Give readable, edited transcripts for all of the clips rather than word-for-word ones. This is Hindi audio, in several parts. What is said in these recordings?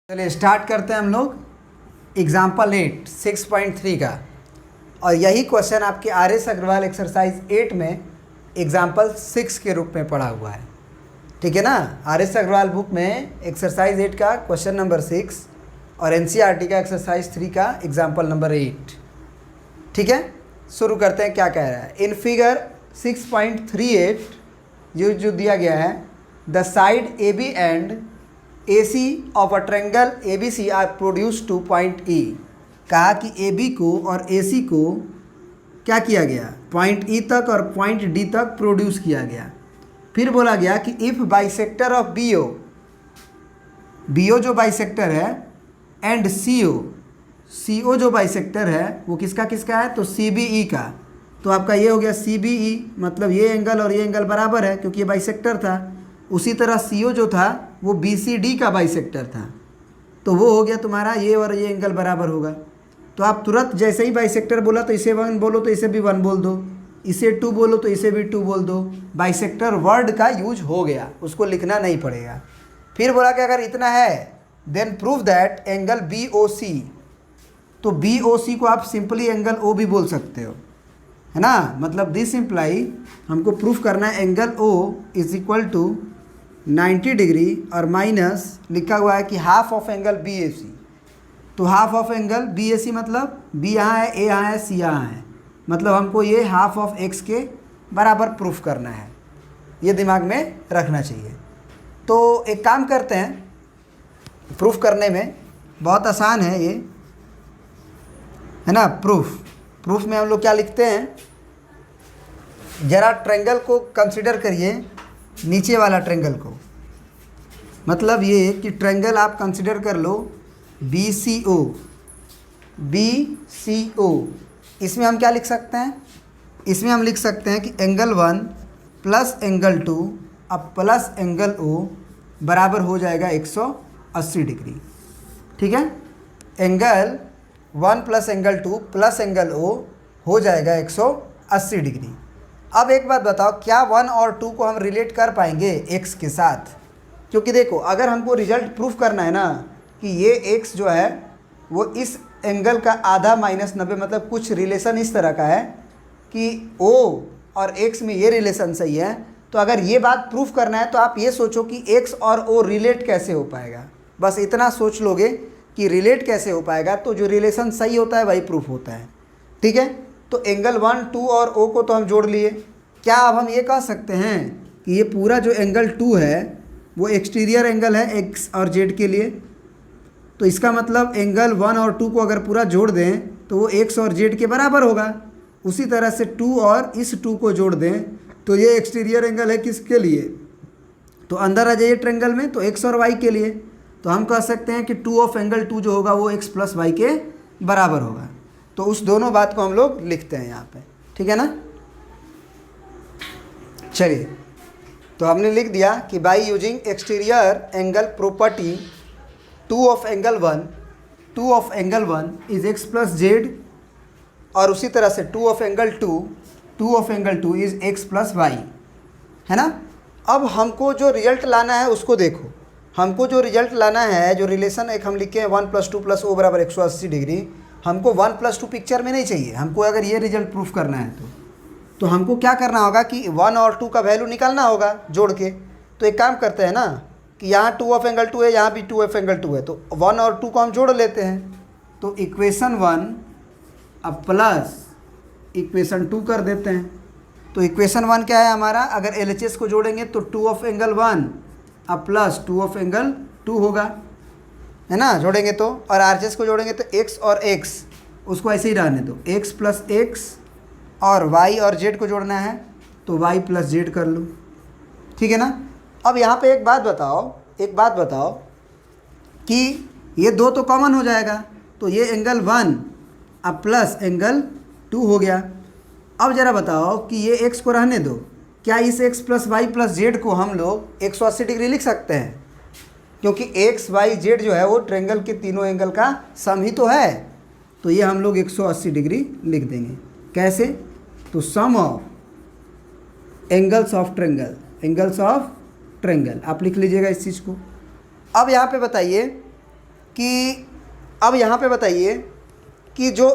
चलिए स्टार्ट करते हैं हम लोग एग्जाम्पल 8 6.3 का। और यही क्वेश्चन आपके आर एस अग्रवाल एक्सरसाइज 8 में एग्जाम्पल 6 के रूप में पढ़ा हुआ है। ठीक है ना। आर एस अग्रवाल बुक में एक्सरसाइज 8 का क्वेश्चन नंबर 6 और एनसीईआरटी का एक्सरसाइज 3 का एग्जाम्पल नंबर 8। ठीक है, शुरू करते हैं। क्या कह रहा है इन फिगर 6.38 जो दिया गया है, the side A B and AC of a triangle ABC are produced to point E। कहा कि AB को और AC को क्या किया गया, पॉइंट E तक और पॉइंट D तक प्रोड्यूस किया गया। फिर बोला गया कि इफ़ बाइसेक्टर ऑफ BO जो बाइसेक्टर है एंड CO जो बाइसेक्टर है वो किसका किसका है, तो CBE का। तो आपका ये हो गया CBE, मतलब ये एंगल और ये एंगल बराबर है क्योंकि ये बाइसेक्टर था। उसी तरह CO जो था वो BCD का बाइसेक्टर था, तो वो हो गया तुम्हारा ये और ये एंगल बराबर होगा। तो आप तुरंत जैसे ही बाइसेक्टर बोला तो इसे 1 बोलो तो इसे भी 1 बोल दो, इसे 2 बोलो तो इसे भी 2 बोल दो। बाइसेक्टर वर्ड का यूज हो गया, उसको लिखना नहीं पड़ेगा। फिर बोला कि अगर इतना है then prove that angle BOC, तो BOC को आप सिंपली एंगल O भी बोल सकते हो, है ना। मतलब दिस इम्प्लाई हमको प्रूफ करना है angle O is equal to 90 degree और माइनस लिखा हुआ है कि हाफ ऑफ एंगल BAC। तो हाफ ऑफ एंगल BAC मतलब B यहाँ है, A यहाँ है, C यहाँ है, मतलब हमको ये हाफ ऑफ X के बराबर प्रूफ करना है। ये दिमाग में रखना चाहिए। तो एक काम करते हैं, प्रूफ करने में बहुत आसान है ये, है ना। प्रूफ में हम लोग क्या लिखते हैं, ज़रा ट्रायंगल को कंसिडर करिए, नीचे वाला ट्रायंगल को। मतलब ये कि ट्रायंगल आप कंसिडर कर लो BCO। इसमें हम क्या लिख सकते हैं, इसमें हम लिख सकते हैं कि एंगल 1 प्लस एंगल 2 अब प्लस एंगल O बराबर हो जाएगा 180 डिग्री। ठीक है, angle 1 plus angle 2 plus angle O हो जाएगा 180 डिग्री। अब एक बात बताओ, क्या 1 और 2 को हम रिलेट कर पाएंगे x के साथ? क्योंकि देखो अगर हमको रिजल्ट प्रूफ करना है ना कि ये x जो है वो इस एंगल का आधा माइनस 90, मतलब कुछ रिलेशन इस तरह का है कि O और x में ये रिलेशन सही है, तो अगर ये बात प्रूफ करना है तो आप ये सोचो कि x और O रिलेट कैसे हो पाएगा। बस इतना सोच लोगे कि रिलेट कैसे हो पाएगा, तो जो रिलेशन सही होता है वही प्रूफ होता है। ठीक है, तो एंगल 1, 2 और O को तो हम जोड़ लिए। क्या अब हम ये कह सकते हैं कि ये पूरा जो एंगल 2 है वो एक्सटीरियर एंगल है X और Z के लिए? तो इसका मतलब एंगल 1 और 2 को अगर पूरा जोड़ दें तो वो X और Z के बराबर होगा। उसी तरह से 2 और इस 2 को जोड़ दें तो ये एक्सटीरियर एंगल है किसके लिए, तो अंदर आ जाइए ट्रायंगल में, तो X और Y के लिए। तो हम कह सकते हैं कि 2 ऑफ एंगल 2 जो होगा वो X प्लस Y के बराबर होगा। तो उस दोनों बात को हम लोग लिखते हैं यहाँ पे। ठीक है ना। चलिए, तो हमने लिख दिया कि by using exterior angle property 2 of angle 1 is X plus Z, और उसी तरह से 2 of angle 2 is X plus Y, है ना। अब हमको जो रिजल्ट लाना है उसको देखो। हमको जो रिजल्ट लाना है, जो रिलेशन एक हम लिखे हैं 1 + 2 + O बराबर 180 डिग्री, हमको 1 + 2 पिक्चर में नहीं चाहिए। हमको अगर ये रिजल्ट प्रूफ करना है तो हमको क्या करना होगा कि 1 और 2 का वैल्यू निकालना होगा जोड़ के। तो एक काम करते हैं ना कि यहाँ 2 ऑफ एंगल 2 है, यहाँ भी 2 ऑफ एंगल 2 है, तो 1 और 2 को हम जोड़ लेते हैं। तो इक्वेशन 1 अब प्लस इक्वेशन 2 कर देते हैं। तो इक्वेशन 1 क्या है हमारा, अगर LHS को जोड़ेंगे तो 2 ऑफ एंगल 1 अब प्लस 2 ऑफ एंगल 2 होगा, है ना, जोड़ेंगे तो। और RHS को जोड़ेंगे तो x और x, उसको ऐसे ही रहने दो, x प्लस x, और y और z को जोड़ना है तो y प्लस z कर लो। ठीक है ना। अब यहाँ पे एक बात बताओ कि ये 2 तो कॉमन हो जाएगा, तो ये एंगल 1 अब प्लस एंगल 2 हो गया। अब ज़रा बताओ कि ये x को रहने दो, क्या इस x plus y plus z को हम लोग 180 डिग्री लिख सकते हैं? क्योंकि x, y, z जो है वो ट्रायंगल के तीनों एंगल का सम ही तो है। तो ये हम लोग 180 डिग्री लिख देंगे। कैसे? तो सम ऑफ एंगल्स ऑफ ट्रायंगल आप लिख लीजिएगा इस चीज़ को। अब यहाँ पे बताइए कि अब यहाँ पे बताइए कि जो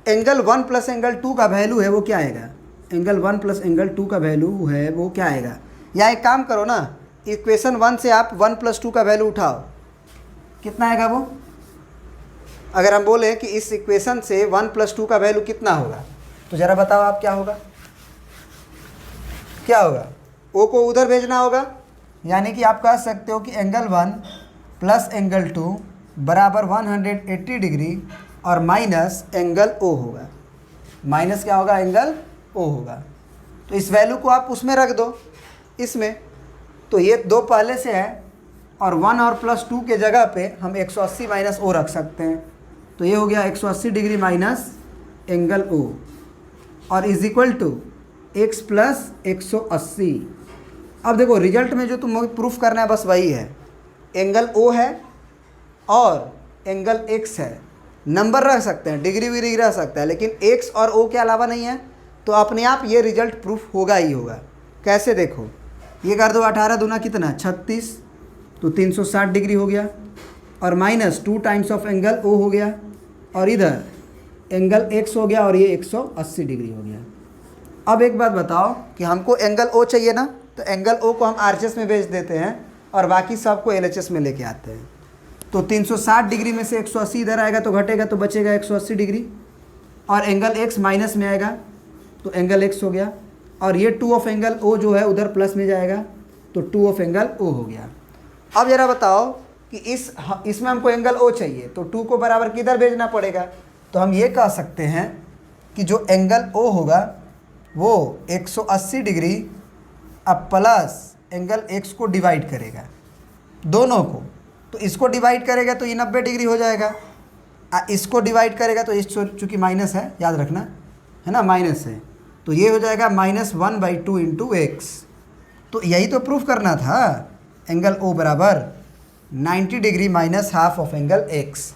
एंगल 1 प्लस एंगल 2 का वैल्यू है वो क्या आएगा। एंगल 1 प्लस एंगल 2 का वैल्यू है वो क्या आएगा। या एक काम करो ना, इक्वेशन 1 से आप 1 प्लस 2 का वैल्यू उठाओ, कितना आएगा वो। अगर हम बोले कि इस इक्वेशन से 1 प्लस 2 का वैल्यू कितना होगा, तो ज़रा बताओ आप क्या होगा। क्या होगा, ओ को उधर भेजना होगा, यानी कि आप कह सकते हो कि एंगल 1 प्लस एंगल 2 बराबर 180 डिग्री और माइनस एंगल ओ होगा। माइनस क्या होगा, एंगल ओ होगा। तो इस वैल्यू को आप उसमें रख दो, इसमें। तो ये 2 पहले से है और 1 और प्लस 2 के जगह पे हम 180 माइनस ओ रख सकते हैं। तो ये हो गया 180 डिग्री माइनस एंगल ओ और is equal to x plus 180। अब देखो रिजल्ट में जो तुम प्रूफ करना है बस वही है, एंगल ओ है और एंगल एक्स है। नंबर रख सकते हैं, डिग्री विग्री रह सकता है, लेकिन एक्स और ओ के अलावा नहीं है। तो अपने आप ये रिजल्ट प्रूफ होगा ही होगा। कैसे, देखो ये कर दो, 18 दूना कितना 36, तो 360 डिग्री हो गया और minus 2 times of angle O हो गया और इधर एंगल एक्स हो गया और ये 180 डिग्री हो गया। अब एक बात बताओ कि हमको एंगल ओ चाहिए ना, तो एंगल ओ को हम आरएचएस में भेज देते हैं और बाकी सबको एलएचएस में लेके आते हैं। तो 360 डिग्री में से 180 इधर आएगा तो घटेगा, तो बचेगा 180 डिग्री और एंगल एक्स माइनस में आएगा तो एंगल एक्स हो गया और ये 2 ऑफ एंगल ओ जो है उधर प्लस में जाएगा तो 2 ऑफ एंगल ओ हो गया। अब ज़रा बताओ कि इसमें हमको एंगल ओ चाहिए तो 2 को बराबर किधर भेजना पड़ेगा। तो हम ये कह सकते हैं कि जो एंगल ओ होगा वो 180 डिग्री अब प्लस एंगल एक्स को डिवाइड करेगा दोनों को। तो इसको डिवाइड करेगा तो ये 90 डिग्री हो जाएगा, इसको डिवाइड करेगा तो इस चूँकि माइनस है, याद रखना है ना, माइनस है, तो ये हो जाएगा -1/2 इंटू एक्स। तो यही तो प्रूफ करना था, एंगल ओ बराबर 90 degree minus half of angle x.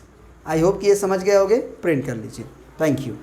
I hope कि ये समझ गए होगे। प्रिंट कर लीजिए। Thank you.